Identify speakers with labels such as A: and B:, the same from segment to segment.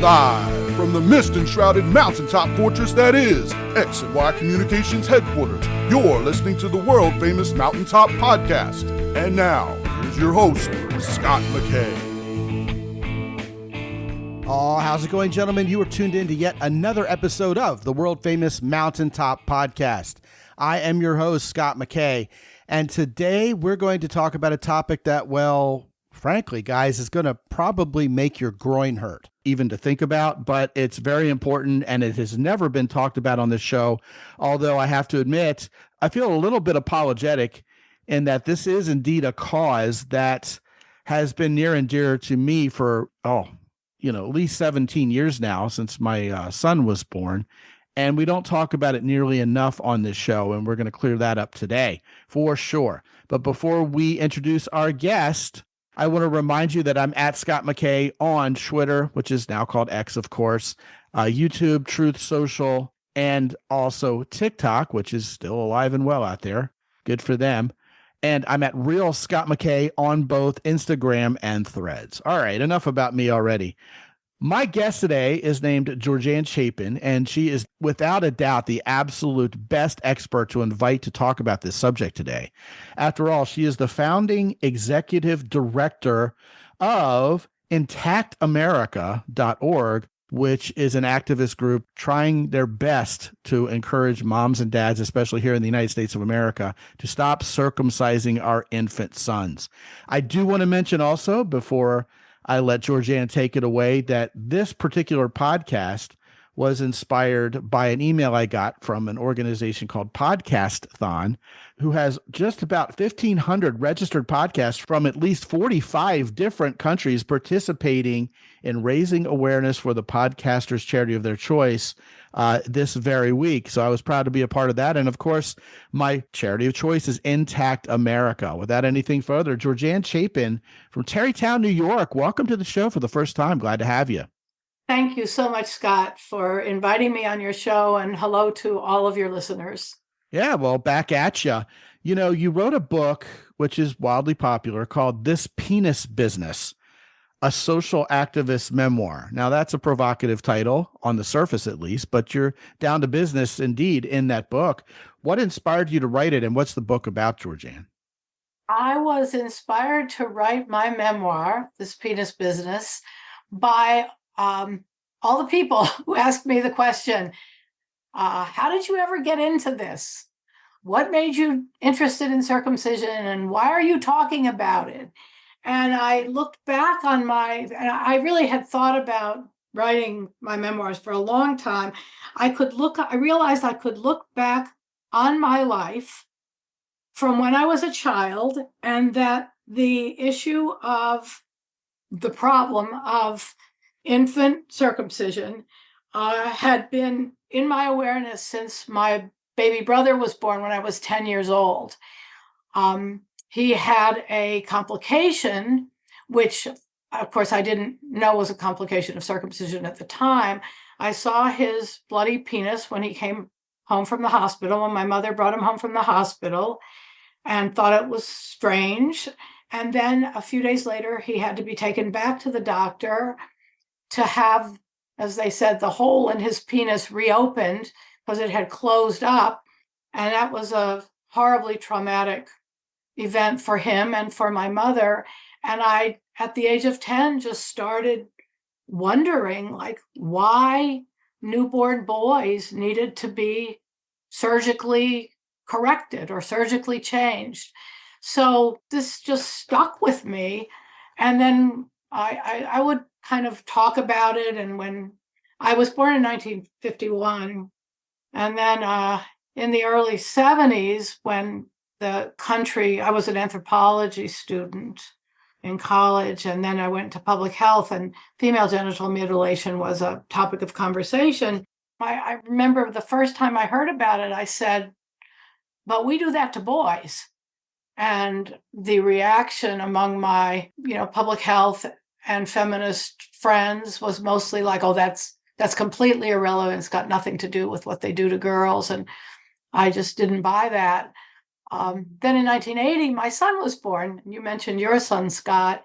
A: Live from the mist-enshrouded mountaintop fortress that is X and Y Communications headquarters, you're listening to the world-famous Mountaintop Podcast. And now, here's your host, Scott McKay.
B: Oh, how's it going, gentlemen? You are tuned in to yet another episode of the world-famous Mountaintop Podcast. I am your host, Scott McKay, and today we're going to talk about a topic that, well, frankly, guys, is going to probably make your groin hurt, even to think about, but it's very important, and it has never been talked about on this show, although I have to admit, I feel a little bit apologetic in that this is indeed a cause that has been near and dear to me for, at least 17 years now, since my son was born, and we don't talk about it nearly enough on this show, and we're going to clear that up today, for sure. But before we introduce our guest, I want to remind you that I'm at Scott McKay on Twitter, which is now called X, of course, YouTube, Truth Social, and also TikTok, which is still alive and well out there. Good for them. And I'm at Real Scott McKay on both Instagram and Threads. All right, enough about me already. My guest today is named Georgianne Chapin, and she is without a doubt the absolute best expert to invite to talk about this subject today. After all, she is the founding executive director of IntactAmerica.org, which is an activist group trying their best to encourage moms and dads, especially here in the United States of America, to stop circumcising our infant sons. I do want to mention also, before I let Georgianne take it away, that this particular podcast was inspired by an email I got from an organization called Podcastathon, who has just about 1,500 registered podcasts from at least 45 different countries participating in raising awareness for the podcaster's charity of their choice this very week. So I was proud to be a part of that. And of course, my charity of choice is Intact America. Without anything further, Georgianne Chapin from Tarrytown, New York. Welcome to the show for the first time. Glad to have you.
C: Thank you so much, Scott, for inviting me on your show, and hello to all of your listeners.
B: Yeah, well, back at you. You know, you wrote a book, which is wildly popular, called This Penis Business, a social activist memoir. Now, that's a provocative title on the surface, at least, but you're down to business indeed in that book. What inspired you to write it, and what's the book about, Georgianne?
C: I was inspired to write my memoir, This Penis Business, by all the people who asked me the question, how did you ever get into this? What made you interested in circumcision, and why are you talking about it? And I looked back on and I really had thought about writing my memoirs for a long time. I realized I could look back on my life from when I was a child, and that the issue of the problem of infant circumcision had been in my awareness since my baby brother was born when I was 10 years old. He had a complication, which, of course, I didn't know was a complication of circumcision at the time. I saw his bloody penis when he came home from the hospital, when my mother brought him home from the hospital, and thought it was strange. And then a few days later, he had to be taken back to the doctor to have, as they said, the hole in his penis reopened because it had closed up. And that was a horribly traumatic event for him and for my mother. And I, at the age of 10, just started wondering, why newborn boys needed to be surgically corrected or surgically changed. So this just stuck with me. And then I would kind of talk about it. And when I was born in 1951, and then in the early 70s, when I was an anthropology student in college, and then I went to public health, and female genital mutilation was a topic of conversation. I remember the first time I heard about it, I said, but we do that to boys. And the reaction among my, public health and feminist friends was mostly like, oh, that's completely irrelevant. It's got nothing to do with what they do to girls. And I just didn't buy that. Then in 1980, my son was born. You mentioned your son, Scott.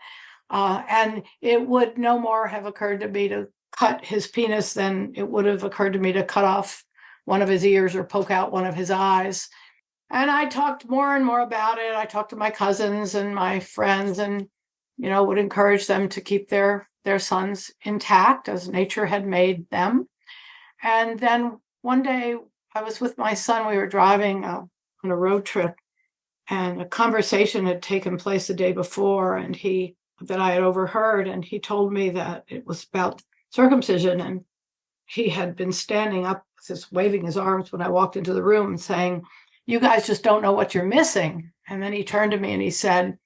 C: And it would no more have occurred to me to cut his penis, then it would have occurred to me to cut off one of his ears or poke out one of his eyes. And I talked more and more about it. I talked to my cousins and my friends and, would encourage them to keep their sons intact as nature had made them. And then one day I was with my son. We were driving on a road trip, and a conversation had taken place the day before, and that I had overheard, and he told me that it was about circumcision, and he had been standing up, just waving his arms when I walked into the room and saying, "You guys just don't know what you're missing." And then he turned to me and he said,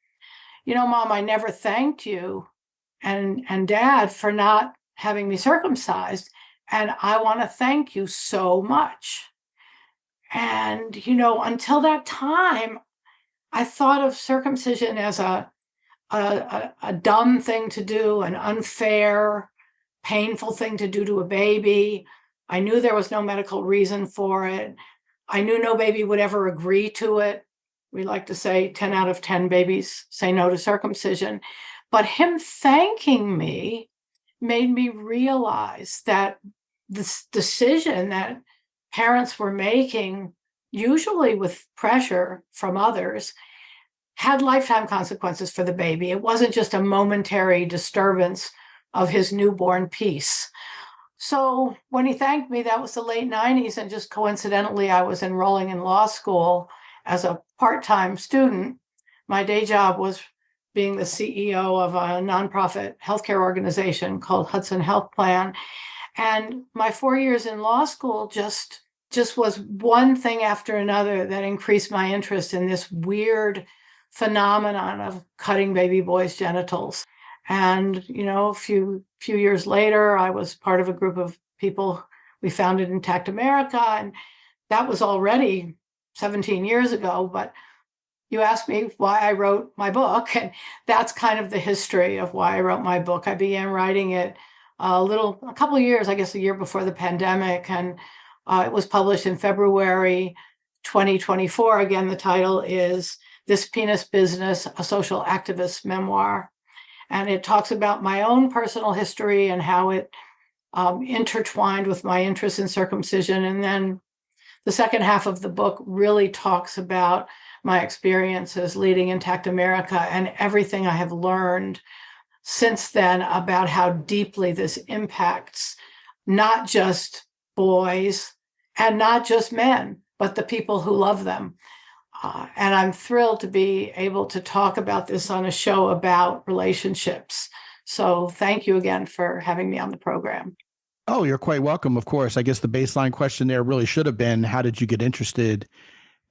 C: "Mom, I never thanked you and Dad for not having me circumcised. And I want to thank you so much." And, until that time, I thought of circumcision as a dumb thing to do, an unfair, painful thing to do to a baby. I knew there was no medical reason for it. I knew no baby would ever agree to it. We like to say 10 out of 10 babies say no to circumcision. But him thanking me made me realize that this decision that parents were making, usually with pressure from others, had lifetime consequences for the baby. It wasn't just a momentary disturbance of his newborn peace. So when he thanked me, that was the late 90s. And just coincidentally, I was enrolling in law school as a part-time student. My day job was being the CEO of a nonprofit healthcare organization called Hudson Health Plan. And my 4 years in law school just was one thing after another that increased my interest in this weird phenomenon of cutting baby boys' genitals. And, a few years later, I was part of a group of people we founded Intact America. And that was already 17 years ago. But you asked me why I wrote my book. And that's kind of the history of why I wrote my book. I began writing it a couple of years, I guess a year before the pandemic. And it was published in February 2024. Again, the title is This Penis Business, a Social Activist Memoir. And it talks about my own personal history and how it intertwined with my interest in circumcision. And then the second half of the book really talks about my experiences leading Intact America and everything I have learned since then about how deeply this impacts not just boys and not just men, but the people who love them. And I'm thrilled to be able to talk about this on a show about relationships. So thank you again for having me on the program.
B: Oh, you're quite welcome, of course. I guess the baseline question there really should have been, how did you get interested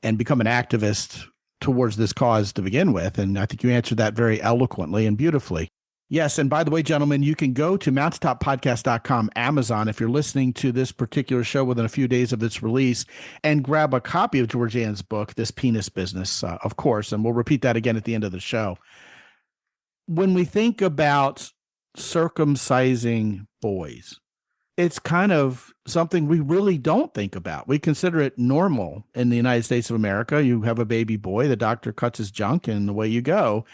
B: and become an activist towards this cause to begin with? And I think you answered that very eloquently and beautifully. Yes. And by the way, gentlemen, you can go to mountaintoppodcast.com, Amazon, if you're listening to this particular show within a few days of its release, and grab a copy of Georgianne's book, This Penis Business, of course. And we'll repeat that again at the end of the show. When we think about circumcising boys, it's kind of something we really don't think about. We consider it normal in the United States of America. You have a baby boy, the doctor cuts his junk, and away you go.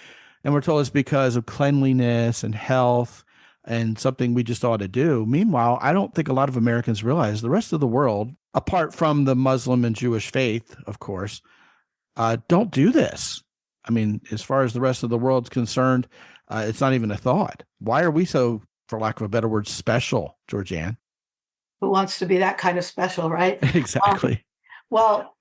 B: And we're told it's because of cleanliness and health and something we just ought to do. Meanwhile, I don't think a lot of Americans realize the rest of the world, apart from the Muslim and Jewish faith, of course, don't do this. I mean, as far as the rest of the world's concerned, it's not even a thought. Why are we so, for lack of a better word, special, Georgianne?
C: Who wants to be that kind of special, right?
B: Exactly.
C: Well,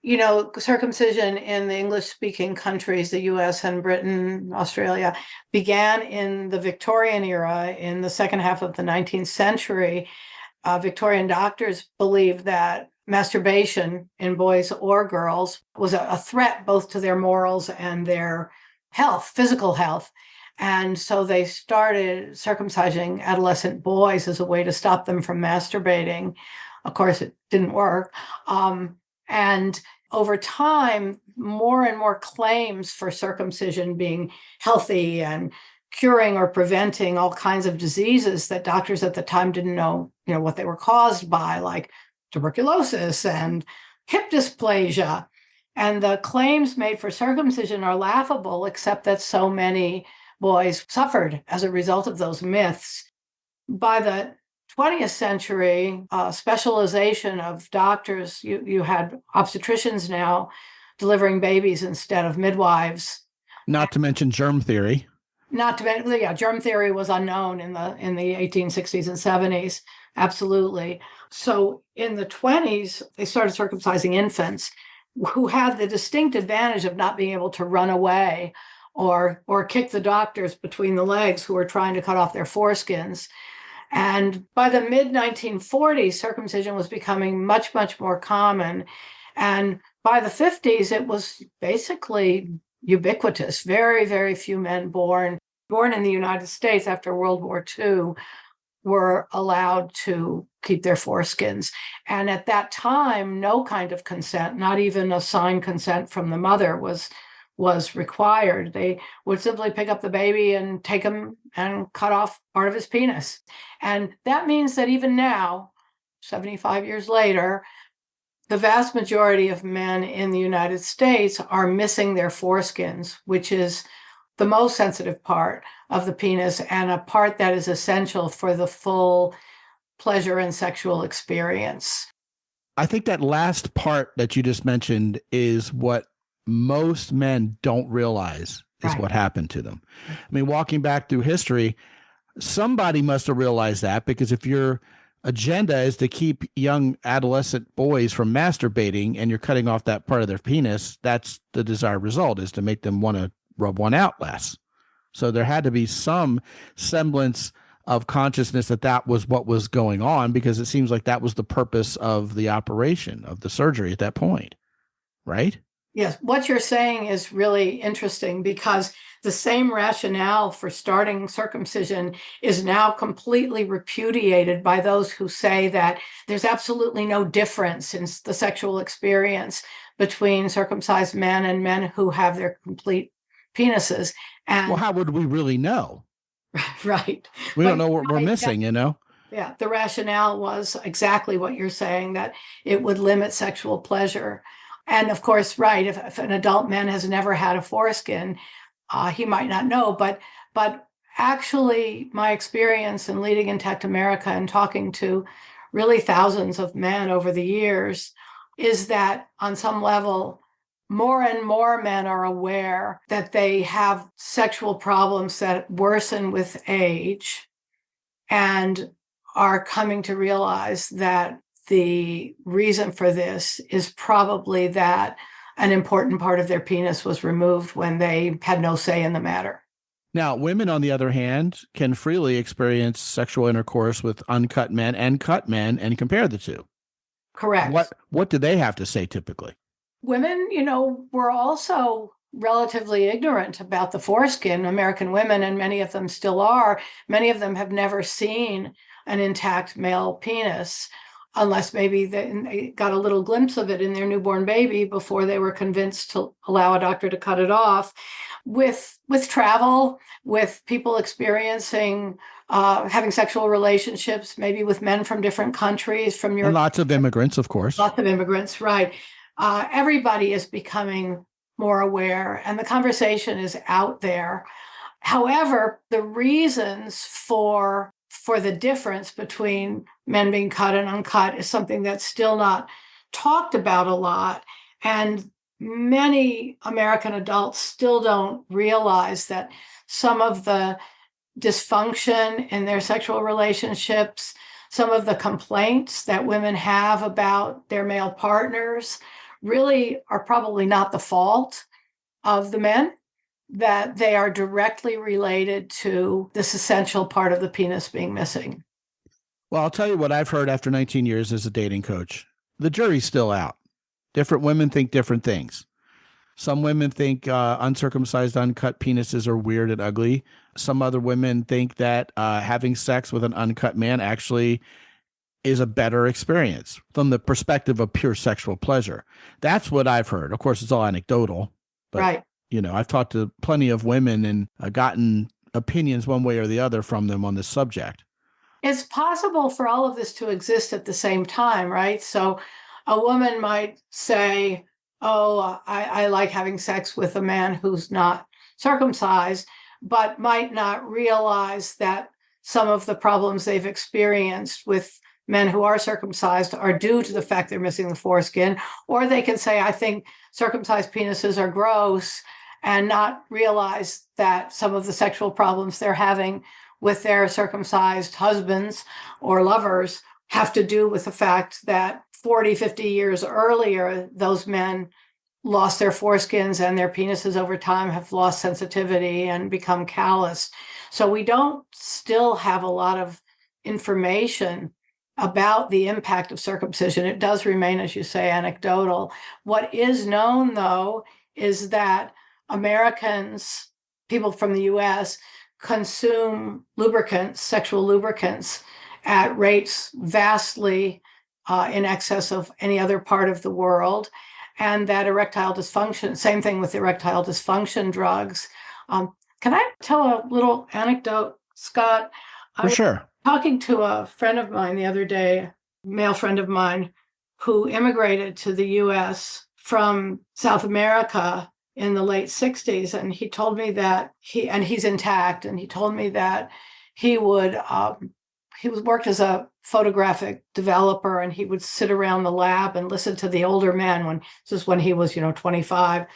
C: circumcision in the English-speaking countries, the US and Britain, Australia, began in the Victorian era. In the second half of the 19th century, Victorian doctors believed that masturbation in boys or girls was a threat both to their morals and their health, physical health. And so they started circumcising adolescent boys as a way to stop them from masturbating. Of course, it didn't work. And over time, more and more claims for circumcision being healthy and curing or preventing all kinds of diseases that doctors at the time didn't know, what they were caused by, like tuberculosis and hip dysplasia. And the claims made for circumcision are laughable, except that so many boys suffered as a result of those myths. By the 20th century specialization of doctors. You had obstetricians now delivering babies instead of midwives.
B: Not to mention germ theory.
C: Not to mention, yeah, germ theory was unknown in the 1860s and 70s. Absolutely. So in the 20s, they started circumcising infants who had the distinct advantage of not being able to run away or kick the doctors between the legs who were trying to cut off their foreskins. And by the mid 1940s, circumcision was becoming much, much more common. And by the 50s, it was basically ubiquitous. Very, very few men born in the United States after World War II were allowed to keep their foreskins. And at that time, no kind of consent, not even a signed consent from the mother, was required. They would simply pick up the baby and take him and cut off part of his penis. And that means that even now, 75 years later, the vast majority of men in the United States are missing their foreskins, which is the most sensitive part of the penis and a part that is essential for the full pleasure and sexual experience.
B: I think that last part that you just mentioned is what most men don't realize is what happened to them. I mean, walking back through history, somebody must have realized that, because if your agenda is to keep young adolescent boys from masturbating and you're cutting off that part of their penis, that's the desired result, is to make them want to rub one out less. So there had to be some semblance of consciousness that that was what was going on, because it seems like that was the purpose of the operation, of the surgery at that point, right?
C: Yes, what you're saying is really interesting, because the same rationale for starting circumcision is now completely repudiated by those who say that there's absolutely no difference in the sexual experience between circumcised men and men who have their complete penises. And
B: well, how would we really know?
C: Right.
B: We don't know what we're missing, you know?
C: Yeah, the rationale was exactly what you're saying, that it would limit sexual pleasure. And of course, right, if an adult man has never had a foreskin, he might not know. But actually, my experience in leading Intact America and talking to really thousands of men over the years is that on some level, more and more men are aware that they have sexual problems that worsen with age, and are coming to realize that the reason for this is probably that an important part of their penis was removed when they had no say in the matter.
B: Now, women, on the other hand, can freely experience sexual intercourse with uncut men and cut men and compare the two.
C: Correct.
B: What do they have to say typically?
C: Women, were also relatively ignorant about the foreskin. American women, and many of them still are, many of them have never seen an intact male penis, unless maybe they got a little glimpse of it in their newborn baby before they were convinced to allow a doctor to cut it off. With travel, with people experiencing having sexual relationships, maybe with men from different countries, from Europe.
B: And lots of immigrants, of course.
C: Lots of immigrants, right. Everybody is becoming more aware, and the conversation is out there. However, the reasons for the difference between men being cut and uncut is something that's still not talked about a lot. And many American adults still don't realize that some of the dysfunction in their sexual relationships, some of the complaints that women have about their male partners really are probably not the fault of the men, that they are directly related to this essential part of the penis being missing.
B: Well, I'll tell you what I've heard after 19 years as a dating coach. The jury's still out. Different women think different things. Some women think uncircumcised, uncut penises are weird and ugly. Some other women think that having sex with an uncut man actually is a better experience from the perspective of pure sexual pleasure. That's what I've heard. Of course, it's all anecdotal, but
C: right.
B: I've talked to plenty of women and gotten opinions one way or the other from them on this subject.
C: It's possible for all of this to exist at the same time, right? So a woman might say, oh, I like having sex with a man who's not circumcised, but might not realize that some of the problems they've experienced with men who are circumcised are due to the fact they're missing the foreskin, or they can say, I think circumcised penises are gross, and not realize that some of the sexual problems they're having with their circumcised husbands or lovers have to do with the fact that 40, 50 years earlier, those men lost their foreskins and their penises over time have lost sensitivity and become callous. So we don't still have a lot of information about the impact of circumcision. It does remain, as you say, anecdotal. What is known, though, is that Americans, people from the US, consume lubricants, sexual lubricants, at rates vastly in excess of any other part of the world. And that erectile dysfunction, same thing with erectile dysfunction drugs. Can I tell a little anecdote, Scott?
B: For sure.
C: Talking to a friend of mine the other day, male friend of mine, who immigrated to the US from South America in the late 60s. And he told me that he's intact, and he told me that he worked as a photographic developer, and he would sit around the lab and listen to the older men when he was, 25,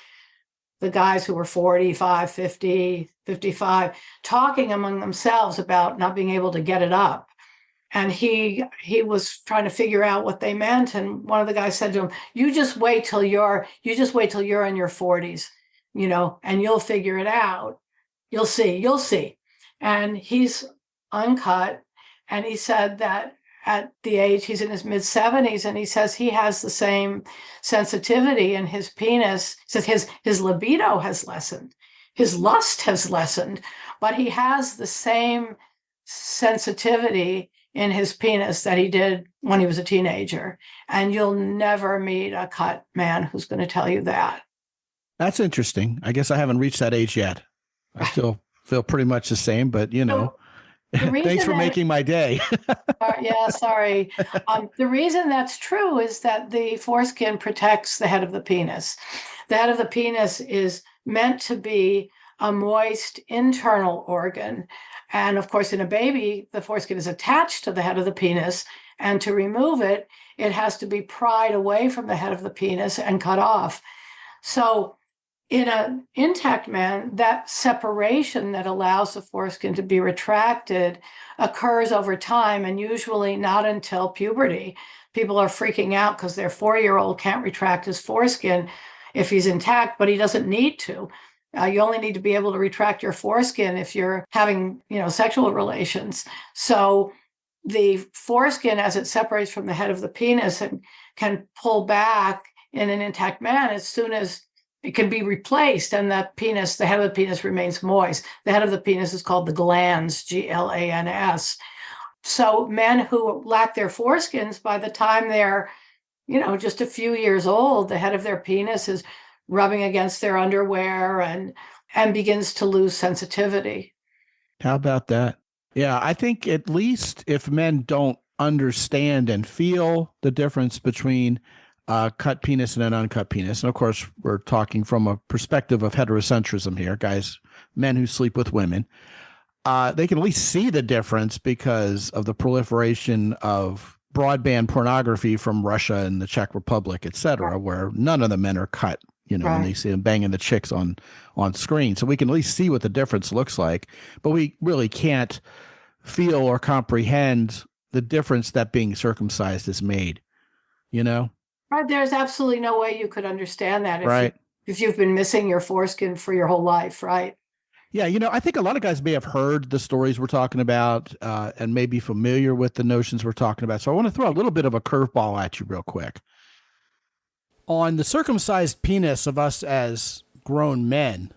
C: the guys who were 45, 50, 55, talking among themselves about not being able to get it up. And he was trying to figure out what they meant. And one of the guys said to him, you just wait till you're in your 40s, and you'll figure it out. You'll see. And he's uncut. And he said that at the age, he's in his mid 70s, and he says he has the same sensitivity in his penis. He says his libido has lessened, his lust has lessened, but he has the same sensitivity in his penis that he did when he was a teenager. And you'll never meet a cut man who's going to tell you that.
B: That's interesting. I guess I haven't reached that age yet. I still feel pretty much the same, but thanks for making my day.
C: Yeah, sorry. The reason that's true is that the foreskin protects the head of the penis. The head of the penis is meant to be a moist internal organ. And of course, in a baby, the foreskin is attached to the head of the penis. And to remove it, it has to be pried away from the head of the penis and cut off. So in an intact man, that separation that allows the foreskin to be retracted occurs over time, and usually not until puberty. People are freaking out because their 4-year-old can't retract his foreskin if he's intact, but he doesn't need to. You only need to be able to retract your foreskin if you're having, sexual relations. So the foreskin, as it separates from the head of the penis, and can pull back in an intact man as soon as it can be replaced, and the head of the penis remains moist. The head of the penis is called the glans, glans. So men who lack their foreskins, by the time they're, just a few years old, the head of their penis is rubbing against their underwear and begins to lose sensitivity.
B: How about that? Yeah, I think at least if men don't understand and feel the difference between cut penis and an uncut penis. And of course, we're talking from a perspective of heterocentrism here, guys, men who sleep with women. They can at least see the difference because of the proliferation of broadband pornography from Russia and the Czech Republic, et cetera, where none of the men are cut, and they see them banging the chicks on screen. So we can at least see what the difference looks like, but we really can't feel or comprehend the difference that being circumcised has made,
C: Right. There's absolutely no way you could understand that if you've been missing your foreskin for your whole life, right?
B: Yeah, I think a lot of guys may have heard the stories we're talking about and may be familiar with the notions we're talking about. So I want to throw a little bit of a curveball at you real quick. On the circumcised penis of us as grown men,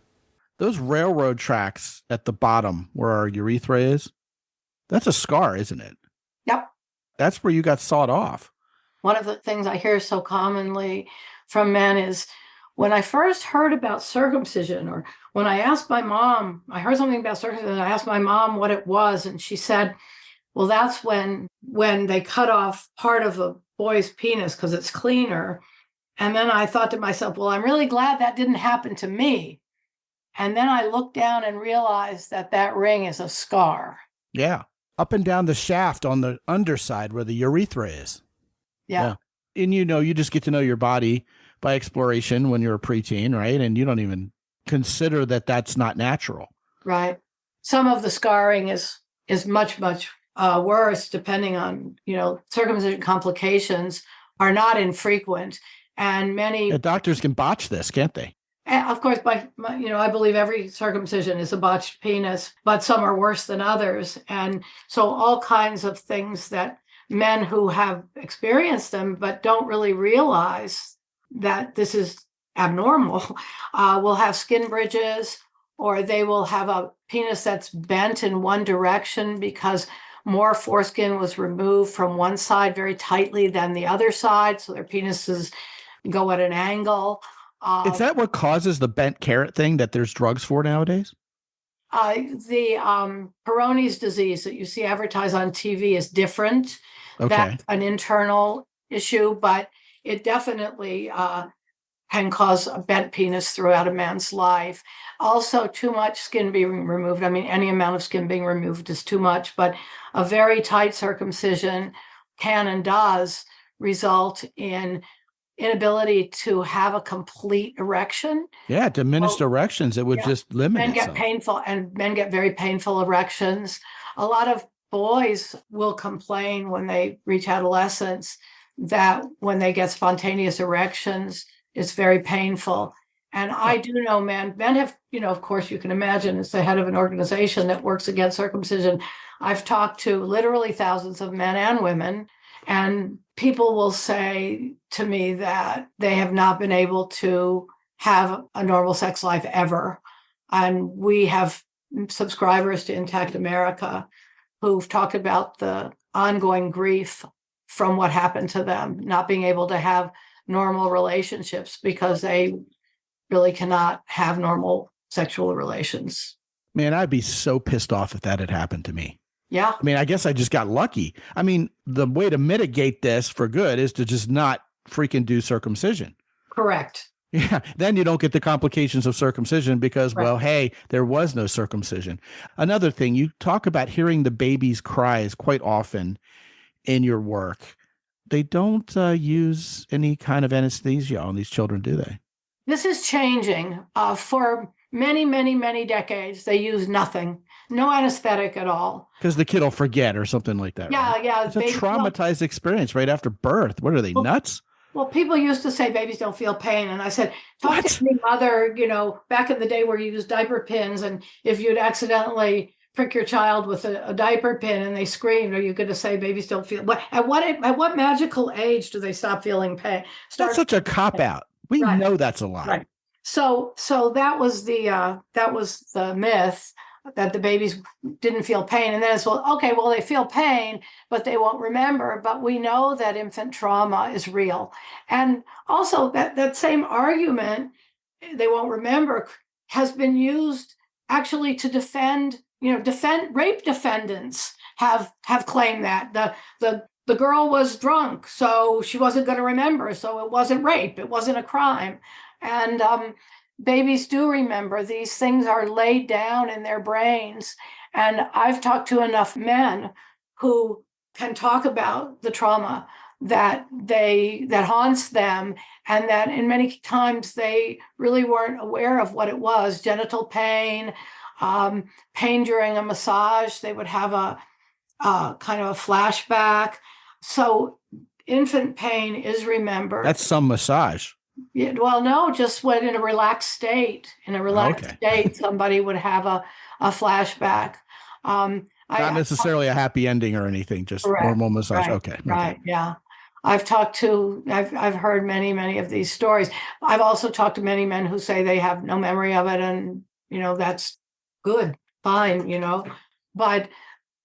B: those railroad tracks at the bottom where our urethra is, that's a scar, isn't it?
C: Yep.
B: That's where you got sawed off.
C: One of the things I hear so commonly from men is, when I first heard about circumcision, or when I asked my mom, I heard something about circumcision, and I asked my mom what it was, and she said, well, that's when they cut off part of a boy's penis because it's cleaner. And then I thought to myself, well, I'm really glad that didn't happen to me. And then I looked down and realized that ring is a scar.
B: Yeah. up and down the shaft on the underside where the urethra is.
C: Yeah.
B: And you just get to know your body by exploration when you're a preteen, right? And you don't even consider that that's not natural.
C: Right. Some of the scarring is much, much worse, depending on, circumcision complications are not infrequent. And many
B: doctors can botch this, can't they?
C: Of course, I believe every circumcision is a botched penis, but some are worse than others. And so all kinds of things that men who have experienced them but don't really realize that this is abnormal will have skin bridges, or they will have a penis that's bent in one direction because more foreskin was removed from one side very tightly than the other side. So their penises go at an angle.
B: Is that what causes the bent carrot thing that there's drugs for nowadays?
C: The Peyronie's disease that you see advertised on TV is different.
B: Okay.
C: That's an internal issue, but it definitely can cause a bent penis throughout a man's life. Also, too much skin being removed. I mean, any amount of skin being removed is too much, but a very tight circumcision can and does result in inability to have a complete erection.
B: Yeah, diminished erections. It would just limit
C: men
B: itself.
C: get painful, and men get very painful erections. A lot of boys will complain when they reach adolescence that when they get spontaneous erections, it's very painful. And I do know men have, of course, you can imagine, it's the head of an organization that works against circumcision. I've talked to literally thousands of men and women, and people will say to me that they have not been able to have a normal sex life ever. And we have subscribers to Intact America who've talked about the ongoing grief from what happened to them, not being able to have normal relationships because they really cannot have normal sexual relations.
B: Man, I'd be so pissed off if that had happened to me.
C: Yeah.
B: I mean, I guess I just got lucky. I mean, the way to mitigate this for good is to just not freaking do circumcision.
C: Correct.
B: Yeah. Then you don't get the complications of circumcision because,
C: Right.
B: well, hey, there was no circumcision. Another thing, you talk about hearing the baby's cries quite often in your work. They don't use any kind of anesthesia on these children, do they?
C: This is changing. For many, many, many decades, they use nothing. No anesthetic at all.
B: Because the kid will forget or something like that.
C: Yeah,
B: right?
C: yeah.
B: It's a traumatized experience right after birth. What are they, nuts?
C: Well, people used to say babies don't feel pain. And I said, talk to any mother, back in the day where you used diaper pins. And if you'd accidentally prick your child with a diaper pin and they screamed, are you going to say babies don't feel? At what magical age do they stop feeling pain?
B: That's such a cop-out. We know that's a lie.
C: Right. So that was the myth that the babies didn't feel pain. And then it's, they feel pain, but they won't remember. But we know that infant trauma is real. And also that same argument, they won't remember, has been used actually to defend rape defendants have claimed that the girl was drunk, so she wasn't going to remember. So it wasn't rape. It wasn't a crime. And babies do remember. These things are laid down in their brains. And I've talked to enough men who can talk about the trauma that haunts them, and that in many times they really weren't aware of what it was. Genital pain, pain during a massage. They would have a kind of a flashback. So infant pain is remembered.
B: That's some massage.
C: Yeah, well, no, just when in a relaxed state. In a relaxed state, somebody would have a flashback.
B: Not necessarily a happy ending or anything, just normal massage.
C: Right, right, yeah. I've heard many, many of these stories. I've also talked to many men who say they have no memory of it, and that's good, fine, But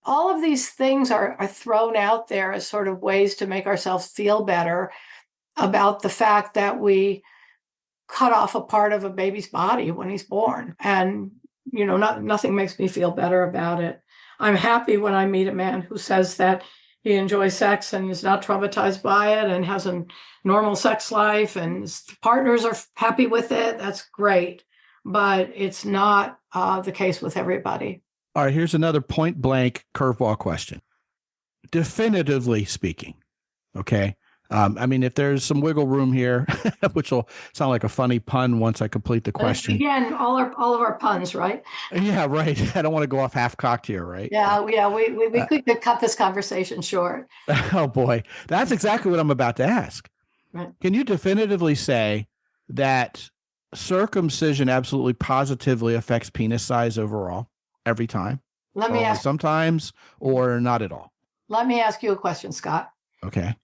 C: all of these things are thrown out there as sort of ways to make ourselves feel better about the fact that we cut off a part of a baby's body when he's born. And, nothing makes me feel better about it. I'm happy when I meet a man who says that he enjoys sex and is not traumatized by it and has a normal sex life and his partners are happy with it. That's great. But it's not the case with everybody.
B: All right, here's another point blank curveball question. Definitively speaking, okay? I mean, if there's some wiggle room here, which will sound like a funny pun once I complete the question.
C: Again, all of our puns, right?
B: Yeah, right. I don't want to go off half-cocked here, right?
C: Yeah. We could cut this conversation short.
B: Oh, boy. That's exactly what I'm about to ask.
C: Right.
B: Can you definitively say that circumcision absolutely positively affects penis size overall every time?
C: Let me
B: Or
C: ask.
B: sometimes or not at all?
C: Let me ask you a question, Scott.
B: Okay.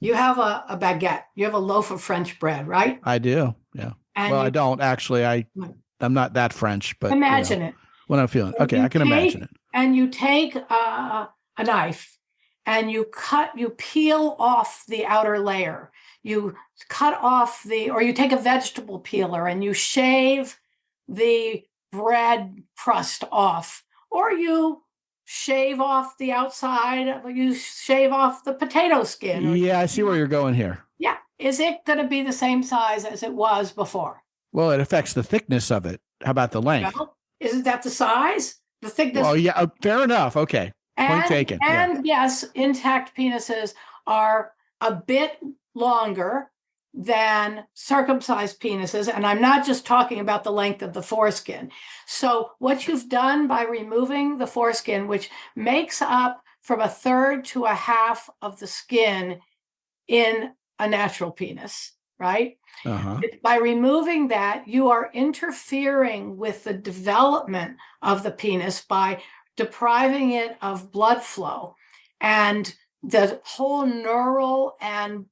C: You have a baguette. You have a loaf of French bread, right?
B: I do. Yeah.
C: And
B: Well, I don't actually. I'm not that French, but
C: imagine it.
B: When I'm feeling
C: And
B: okay, I can imagine it.
C: And you take a knife and you peel off the outer layer. You cut off or you take a vegetable peeler and you shave the bread crust off, or you shave off the outside, you shave off the potato skin.
B: Yeah, I see where you're going here.
C: Yeah. Is it going to be the same size as it was before?
B: Well, it affects the thickness of it. How about the length?
C: Well, isn't that the size? The thickness?
B: Well, yeah, fair enough. Okay. Point taken.
C: And yes, intact penises are a bit longer than circumcised penises. And I'm not just talking about the length of the foreskin. So what you've done by removing the foreskin, which makes up from a third to a half of the skin in a natural penis, right?
B: Uh-huh.
C: By removing that, you are interfering with the development of the penis by depriving it of blood flow, and the whole neural and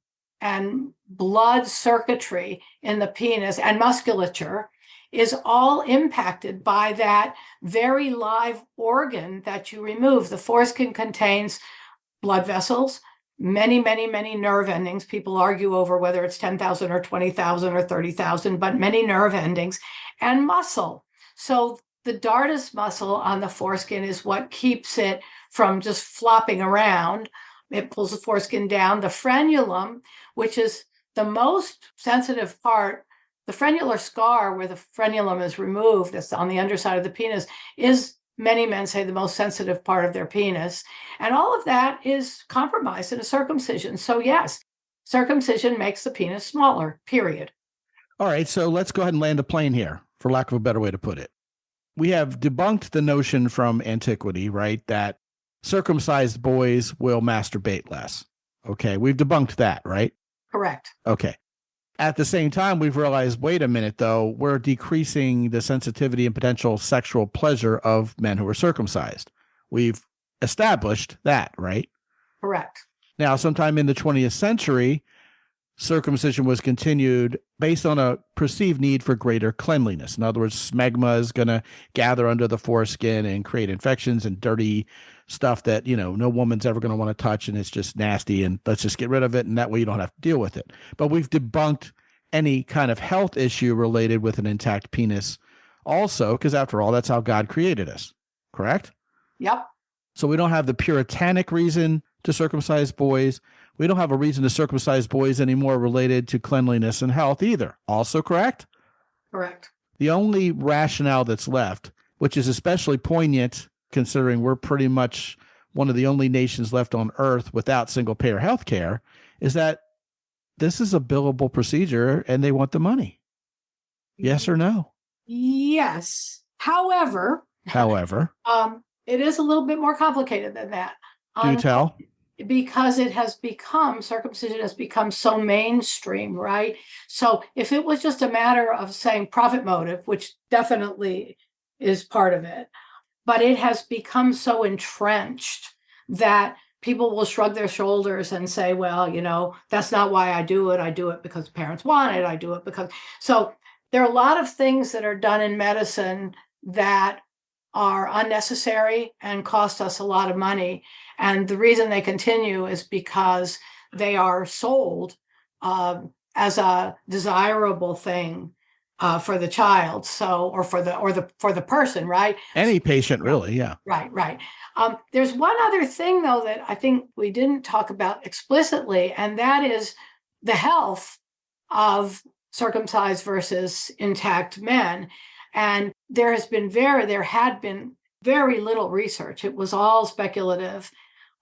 C: blood circuitry in the penis and musculature is all impacted by that very live organ that you remove. The foreskin contains blood vessels, many nerve endings. People argue over whether it's 10,000 or 20,000 or 30,000, but many nerve endings, and muscle. So the dartus muscle on the foreskin is what keeps it from just flopping around. It pulls the foreskin down. The frenulum, which is the most sensitive part, the frenular scar where the frenulum is removed, that's on the underside of the penis, is, many men say, the most sensitive part of their penis. And all of that is compromised in a circumcision. So yes, circumcision makes the penis smaller, period.
B: All right, so let's go ahead and land the plane here, for lack of a better way to put it. We have debunked the notion from antiquity, right, that circumcised boys will masturbate less. Okay, we've debunked that, right?
C: Correct.
B: Okay. At the same time, we've realized, wait a minute, though, we're decreasing the sensitivity and potential sexual pleasure of men who are circumcised. We've established that, right?
C: Correct.
B: Now, sometime in the 20th century, circumcision was continued based on a perceived need for greater cleanliness. In other words, smegma is going to gather under the foreskin and create infections and dirty stuff that, no woman's ever going to want to touch, and it's just nasty, and let's just get rid of it, and that way you don't have to deal with it. But we've debunked any kind of health issue related with an intact penis also, because after all, that's how God created us, correct?
C: Yep.
B: So we don't have the puritanic reason to circumcise boys. We don't have a reason to circumcise boys anymore related to cleanliness and health either. Also correct?
C: Correct.
B: The only rationale that's left, which is especially poignant considering we're pretty much one of the only nations left on earth without single-payer health care, is that this is a billable procedure and they want the money. Yes or no?
C: Yes. However, it is a little bit more complicated than that.
B: Do tell.
C: Because circumcision has become so mainstream, right? So if it was just a matter of saying profit motive, which definitely is part of it, but it has become so entrenched that people will shrug their shoulders and say, well, that's not why I do it. I do it because parents want it. I do it because. So there are a lot of things that are done in medicine that are unnecessary and cost us a lot of money. And the reason they continue is because they are sold as a desirable thing for the child, or for the person, right?
B: Any patient, really, yeah.
C: Right. There's one other thing, though, that I think we didn't talk about explicitly, and that is the health of circumcised versus intact men. And there had been very little research. It was all speculative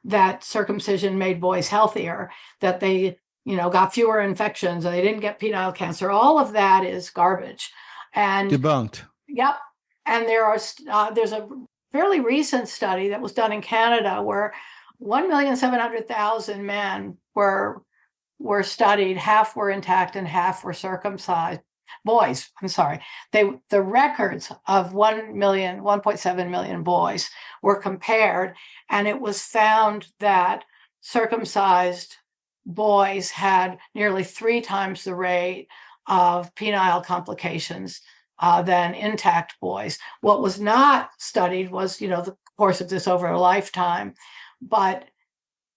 C: that circumcision made boys healthier, that they, got fewer infections, and they didn't get penile cancer. All of that is garbage. And
B: Debunked.
C: Yep. And there's a fairly recent study that was done in Canada where 1,700,000 men were studied. Half were intact and half were circumcised. Boys, I'm sorry. The records of 1.7 million boys were compared, and it was found that circumcised boys had nearly 3 times the rate of penile complications than intact boys. What was not studied was, the course of this over a lifetime, but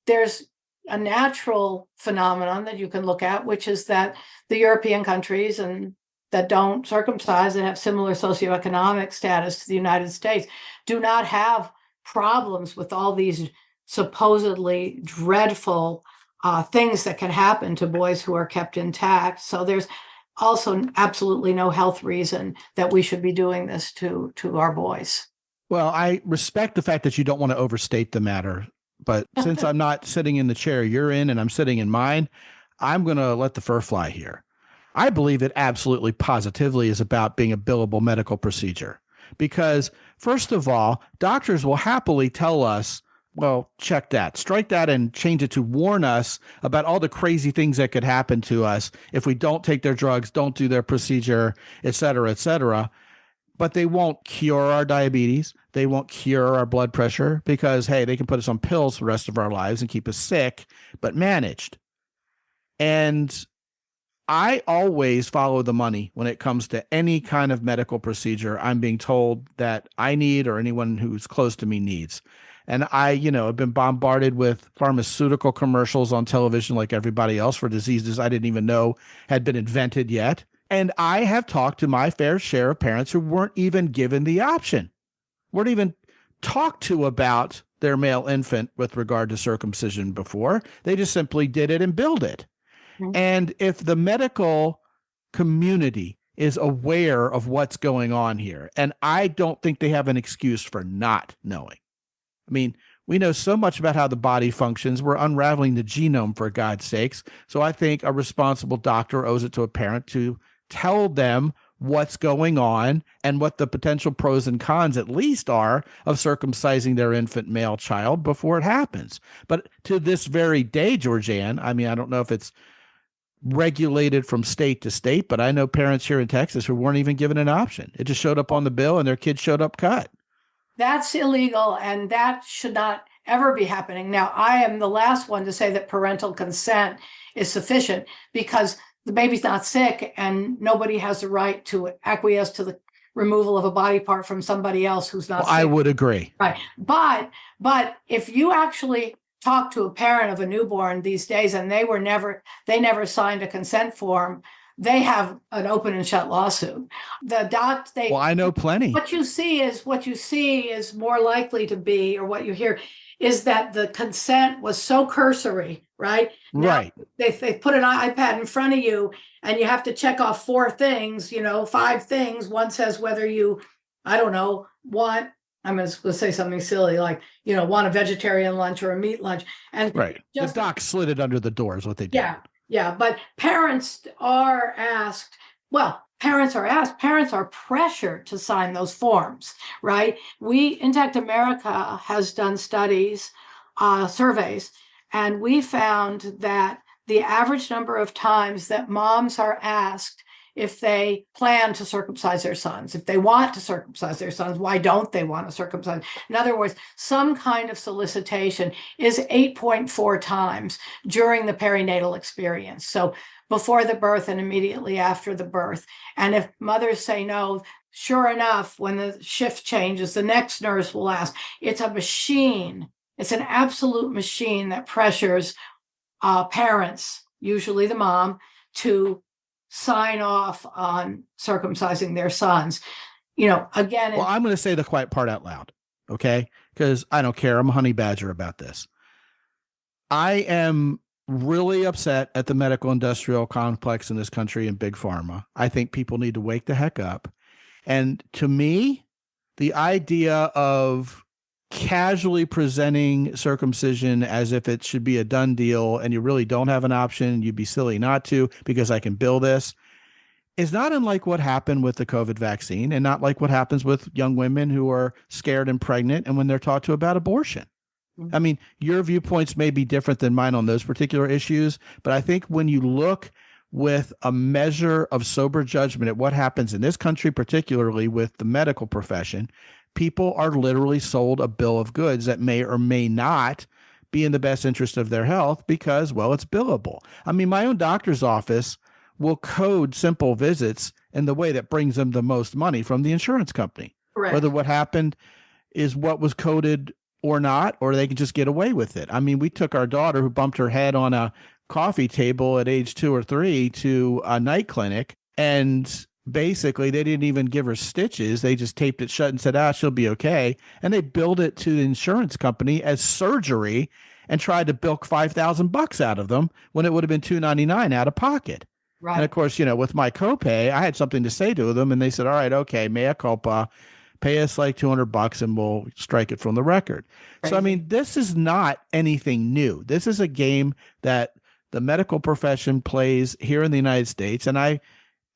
C: there's a natural phenomenon that you can look at, which is that the European countries and that don't circumcise and have similar socioeconomic status to the United States do not have problems with all these supposedly dreadful things that can happen to boys who are kept intact. So there's also absolutely no health reason that we should be doing this to our boys.
B: Well, I respect the fact that you don't want to overstate the matter, but since I'm not sitting in the chair you're in and I'm sitting in mine, I'm going to let the fur fly here. I believe it absolutely positively is about being a billable medical procedure because, first of all, doctors will happily tell us, well, check that, strike that and change it to warn us about all the crazy things that could happen to us if we don't take their drugs, don't do their procedure, et cetera, et cetera. But they won't cure our diabetes. They won't cure our blood pressure because, hey, they can put us on pills for the rest of our lives and keep us sick, but managed. And I always follow the money when it comes to any kind of medical procedure I'm being told that I need or anyone who's close to me needs. And I, have been bombarded with pharmaceutical commercials on television like everybody else for diseases I didn't even know had been invented yet. And I have talked to my fair share of parents who weren't even given the option, weren't even talked to about their male infant with regard to circumcision before. They just simply did it and billed it. Mm-hmm. And if the medical community is aware of what's going on here, and I don't think they have an excuse for not knowing. I mean, we know so much about how the body functions. We're unraveling the genome, for God's sakes. So I think a responsible doctor owes it to a parent to tell them what's going on and what the potential pros and cons at least are of circumcising their infant male child before it happens. But to this very day, Georgianne, I mean, I don't know if it's regulated from state to state, but I know parents here in Texas who weren't even given an option. It just showed up on the bill and their kid showed up cut.
C: That's illegal, and that should not ever be happening. Now, I am the last one to say that parental consent is sufficient because the baby's not sick and nobody has the right to acquiesce to the removal of a body part from somebody else who's not sick.
B: I would agree.
C: Right. But if you actually talk to a parent of a newborn these days and they never signed a consent form, they have an open and shut lawsuit.
B: Well, I know plenty.
C: What you see is more likely to be, or what you hear is that the consent was so cursory, right?
B: Right.
C: Now, they put an iPad in front of you and you have to check off 4 things, 5 things. One says whether you, I don't know, I'm going to say something silly like, want a vegetarian lunch or a meat lunch. And
B: right. The doc slid it under the door is what they did.
C: Yeah. But parents are pressured to sign those forms, right? Intact America has done studies, surveys, and we found that the average number of times that moms are asked if they plan to circumcise their sons, if they want to circumcise their sons, why don't they want to circumcise? In other words, some kind of solicitation is 8.4 times during the perinatal experience. So before the birth and immediately after the birth. And if mothers say no, sure enough, when the shift changes, the next nurse will ask. It's a machine. It's an absolute machine that pressures parents, usually the mom, to sign off on circumcising their sons. Again.
B: Well, I'm going to say the quiet part out loud, okay? Because I don't care. I'm a honey badger about this. I am really upset at the medical industrial complex in this country and big pharma. I think people need to wake the heck up. And to me, the idea of casually presenting circumcision as if it should be a done deal and you really don't have an option, you'd be silly not to because I can bill this, is not unlike what happened with the COVID vaccine and not like what happens with young women who are scared and pregnant and when they're talked to about abortion. I mean, your viewpoints may be different than mine on those particular issues, but I think when you look with a measure of sober judgment at what happens in this country, particularly with the medical profession, people are literally sold a bill of goods that may or may not be in the best interest of their health because, well, it's billable. I mean, my own doctor's office will code simple visits in the way that brings them the most money from the insurance company.
C: Correct.
B: Whether what happened is what was coded or not, or they can just get away with it. I mean, we took our daughter who bumped her head on a coffee table at age 2 or 3 to a night clinic, and basically they didn't even give her stitches. They just taped it shut and said, she'll be okay. And they billed it to the insurance company as surgery and tried to bilk $5,000 out of them when it would have been $299 out of pocket.
C: Right.
B: And of course, with my copay, I had something to say to them and they said, all right, okay, mea culpa, pay us like $200 and we'll strike it from the record. Right. So, I mean, this is not anything new. This is a game that the medical profession plays here in the United States. And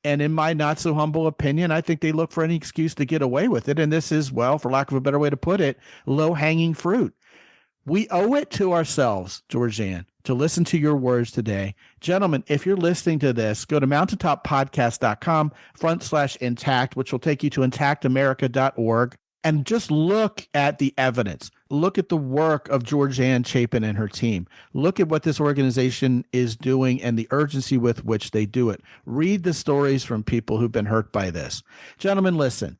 B: in my not so humble opinion, I think they look for any excuse to get away with it. And this is, well, for lack of a better way to put it, low hanging fruit. We owe it to ourselves, Georgianne, to listen to your words today. Gentlemen, if you're listening to this, go to mountaintoppodcast.com/intact, which will take you to intactamerica.org, and just look at the evidence. Look at the work of Georgianne Chapin and her team. Look at what this organization is doing and the urgency with which they do it. Read the stories from people who've been hurt by this. Gentlemen, listen.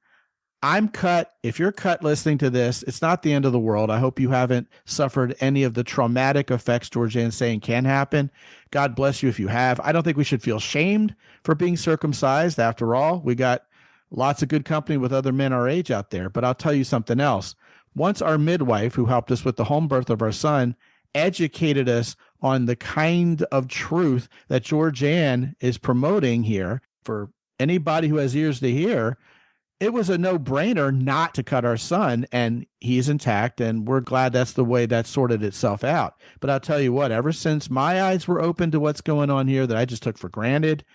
B: I'm cut. If you're cut listening to this, it's not the end of the world. I hope you haven't suffered any of the traumatic effects Georgianne's saying can happen. God bless you if you have. I don't think we should feel shamed for being circumcised. After all, we got lots of good company with other men our age out there. But I'll tell you something else. Once our midwife, who helped us with the home birth of our son, educated us on the kind of truth that Georgianne is promoting here for anybody who has ears to hear, it was a no-brainer not to cut our son, and he's intact, and we're glad that's the way that sorted itself out. But I'll tell you what, ever since my eyes were open to what's going on here that I just took for granted,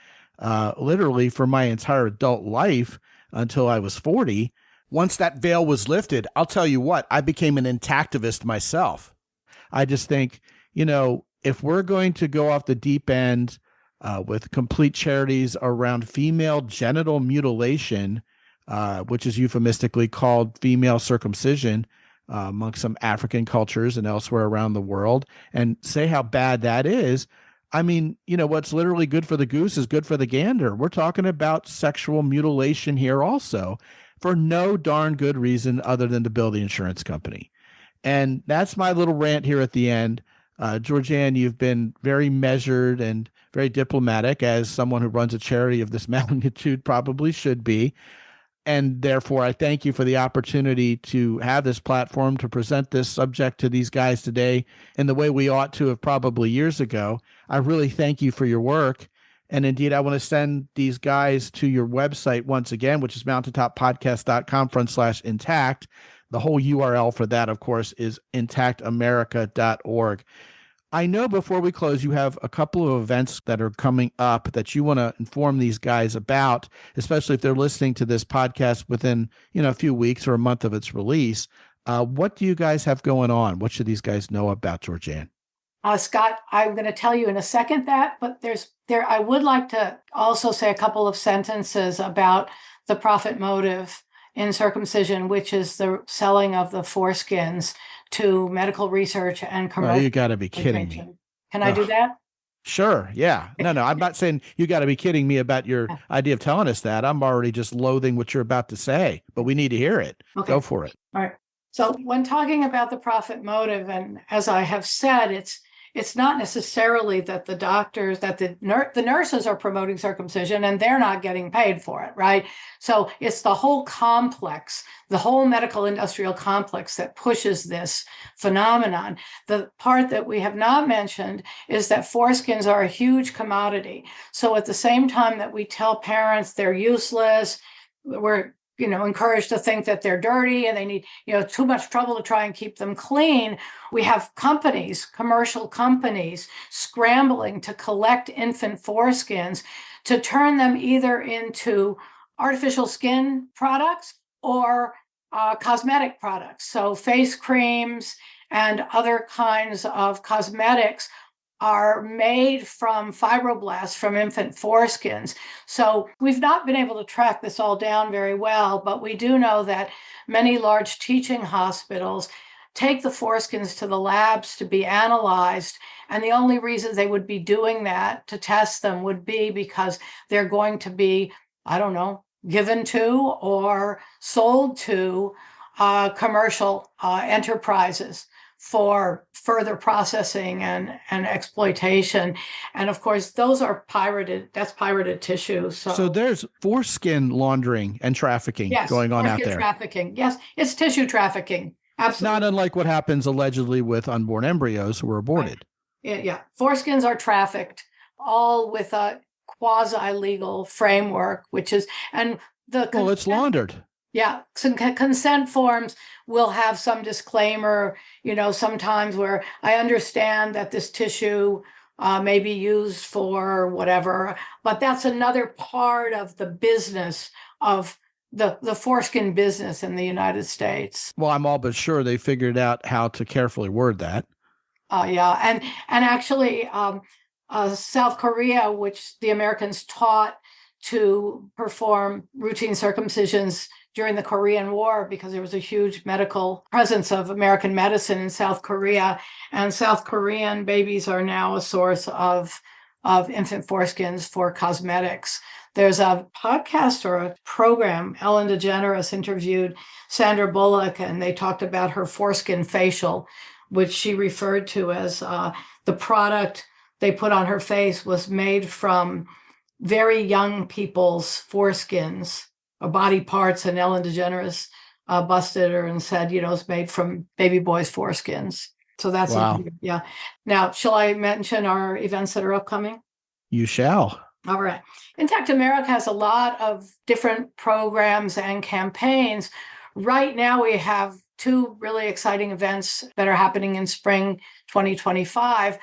B: literally for my entire adult life until I was 40, once that veil was lifted, I'll tell you what, I became an intactivist myself. I just think, if we're going to go off the deep end with complete charities around female genital mutilation, which is euphemistically called female circumcision among some African cultures and elsewhere around the world, and say how bad that is. I mean, what's literally good for the goose is good for the gander. We're talking about sexual mutilation here also for no darn good reason other than to bill the insurance company. And that's my little rant here at the end. Georgianne, you've been very measured and very diplomatic, as someone who runs a charity of this magnitude probably should be. And therefore, I thank you for the opportunity to have this platform to present this subject to these guys today in the way we ought to have probably years ago. I really thank you for your work. And indeed, I want to send these guys to your website once again, which is mountaintoppodcast.com/intact. The whole URL for that, of course, is intactamerica.org. I know before we close, you have a couple of events that are coming up that you want to inform these guys about, especially if they're listening to this podcast within, a few weeks or a month of its release. What do you guys have going on? What should these guys know about Georgianne?
C: Scott, I'm going to tell you in a second but I would like to also say a couple of sentences about the profit motive in circumcision, which is the selling of the foreskins to medical research and commercial.
B: Oh, you got to be kidding me.
C: Can I do that?
B: Sure. Yeah. No, I'm not saying you got to be kidding me about your idea of telling us that. I'm already just loathing what you're about to say, but we need to hear it. Okay. Go for it.
C: All right. So when talking about the profit motive, and as I have said, it's not necessarily that the doctors, that the nurses are promoting circumcision and they're not getting paid for it, right? So it's the whole complex, the whole medical industrial complex that pushes this phenomenon. The part that we have not mentioned is that foreskins are a huge commodity. So at the same time that we tell parents they're useless, we're encouraged to think that they're dirty and they need, too much trouble to try and keep them clean. We have commercial companies scrambling to collect infant foreskins to turn them either into artificial skin products or cosmetic products. So face creams and other kinds of cosmetics are made from fibroblasts from infant foreskins. So we've not been able to track this all down very well, but we do know that many large teaching hospitals take the foreskins to the labs to be analyzed. And the only reason they would be doing that to test them would be because they're going to be, given to or sold to commercial enterprises for further processing and exploitation. And of course, those are that's pirated tissue.
B: So there's foreskin laundering and trafficking going on out there.
C: Trafficking. Yes, it's tissue trafficking. Absolutely.
B: Not unlike what happens allegedly with unborn embryos who were aborted.
C: Right. Yeah. Foreskins are trafficked, all with a quasi-legal framework, it's laundered. Yeah, some consent forms will have some disclaimer, sometimes where I understand that this tissue may be used for whatever, but that's another part of the business of the foreskin business in the United States.
B: Well, I'm all but sure they figured out how to carefully word that.
C: Yeah, and actually, South Korea, which the Americans taught to perform routine circumcisions during the Korean War because there was a huge medical presence of American medicine in South Korea, and South Korean babies are now a source of infant foreskins for cosmetics. There's a podcast or a program, Ellen DeGeneres interviewed Sandra Bullock, and they talked about her foreskin facial, which she referred to as the product they put on her face was made from very young people's foreskins or body parts, and Ellen DeGeneres busted her and said, it's made from baby boys' foreskins. So that's
B: wow.
C: Yeah. Now, shall I mention our events that are upcoming?
B: You shall.
C: All right. Intact America has a lot of different programs and campaigns. Right now, we have two really exciting events that are happening in spring 2025.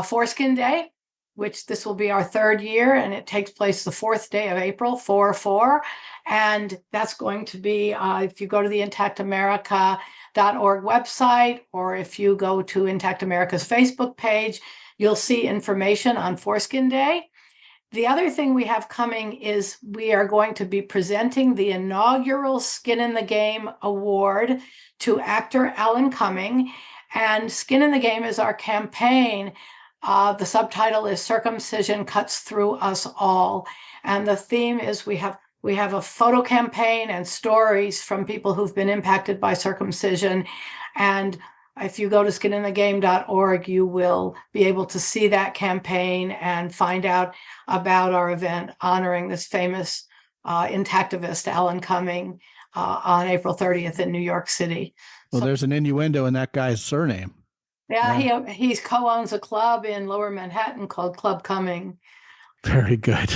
C: Foreskin Day, which this will be our third year, and it takes place the 4th day of April, 4/4. And that's going to be, if you go to the intactamerica.org website, or if you go to Intact America's Facebook page, you'll see information on Foreskin Day. The other thing we have coming is we are going to be presenting the inaugural Skin in the Game Award to actor Alan Cumming. And Skin in the Game is our campaign. The subtitle is Circumcision Cuts Through Us All. And the theme is we have a photo campaign and stories from people who've been impacted by circumcision. And if you go to skininthegame.org, you will be able to see that campaign and find out about our event honoring this famous intactivist, Alan Cumming, on April 30th in New York City.
B: Well, there's an innuendo in that guy's surname.
C: Yeah, he co-owns a club in Lower Manhattan called Club Cumming.
B: Very good.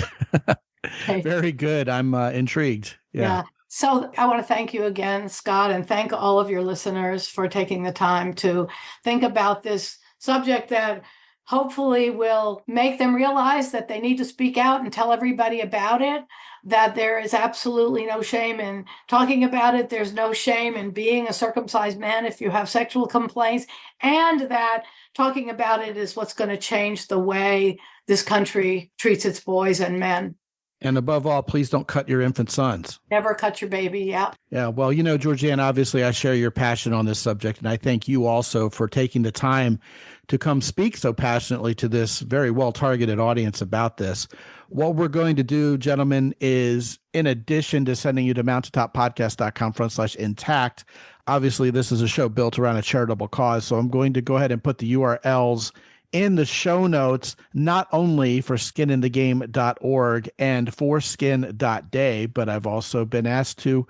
B: Okay. Very good. I'm intrigued. Yeah.
C: So I want to thank you again, Scott, and thank all of your listeners for taking the time to think about this subject that hopefully will make them realize that they need to speak out and tell everybody about it, that there is absolutely no shame in talking about it. There's no shame in being a circumcised man if you have sexual complaints, and that talking about it is what's going to change the way this country treats its boys and men.
B: And above all, please don't cut your infant sons.
C: Never cut your baby. Yeah.
B: Yeah. Well, Georgianne, obviously I share your passion on this subject, and I thank you also for taking the time to come speak so passionately to this very well-targeted audience about this. What we're going to do, gentlemen, is in addition to sending you to mountaintopodcast.com/intact, obviously this is a show built around a charitable cause. So I'm going to go ahead and put the URLs in the show notes, not only for skininthegame.org and foreskin.day, but I've also been asked to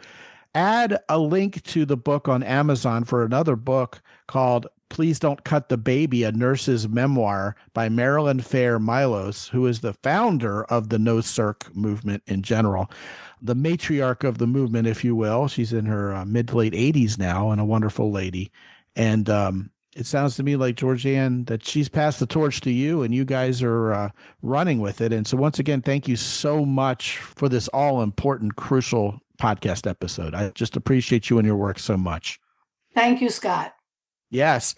B: add a link to the book on Amazon for another book called Please Don't Cut the Baby, A Nurse's Memoir by Marilyn Fair Milos, who is the founder of the No Circ movement in general, the matriarch of the movement, if you will. She's in her mid to late 80s now and a wonderful lady. And it sounds to me like, Georgianne, that she's passed the torch to you and you guys are running with it. And so once again, thank you so much for this all-important, crucial podcast episode. I just appreciate you and your work so much.
C: Thank you, Scott.
B: Yes.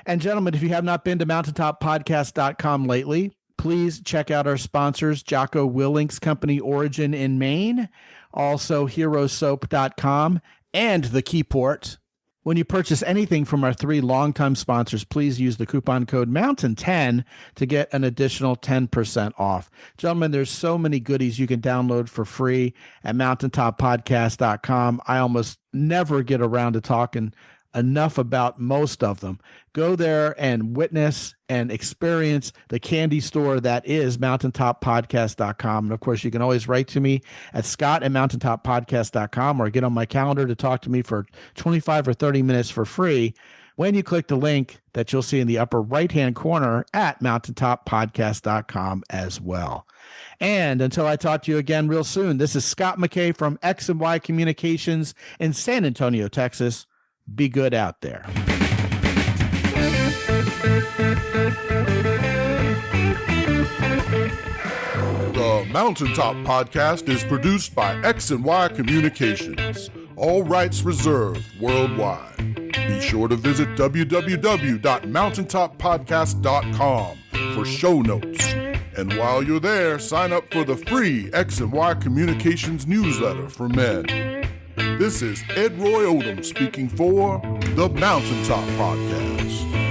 B: And gentlemen, if you have not been to mountaintoppodcast.com lately, please check out our sponsors, Jocko Willink's company, Origin in Maine, also herosoap.com, and the Keyport. When you purchase anything from our three longtime sponsors, please use the coupon code MOUNTAIN10 to get an additional 10% off. Gentlemen, there's so many goodies you can download for free at mountaintoppodcast.com. I almost never get around to talking enough about most of them. Go there and witness and experience the candy store that is mountaintoppodcast.com. And of course, you can always write to me at scott@mountaintoppodcast.com or get on my calendar to talk to me for 25 or 30 minutes for free when you click the link that you'll see in the upper right-hand corner at mountaintoppodcast.com as well. And until I talk to you again real soon, this is Scott McKay from X&Y Communications in San Antonio, Texas. Be good out there.
A: The Mountaintop Podcast is produced by X&Y Communications. All rights reserved worldwide. Be sure to visit www.mountaintoppodcast.com for show notes. And while you're there, sign up for the free X&Y Communications newsletter for men. This is Ed Roy Odom speaking for the Mountaintop Podcast.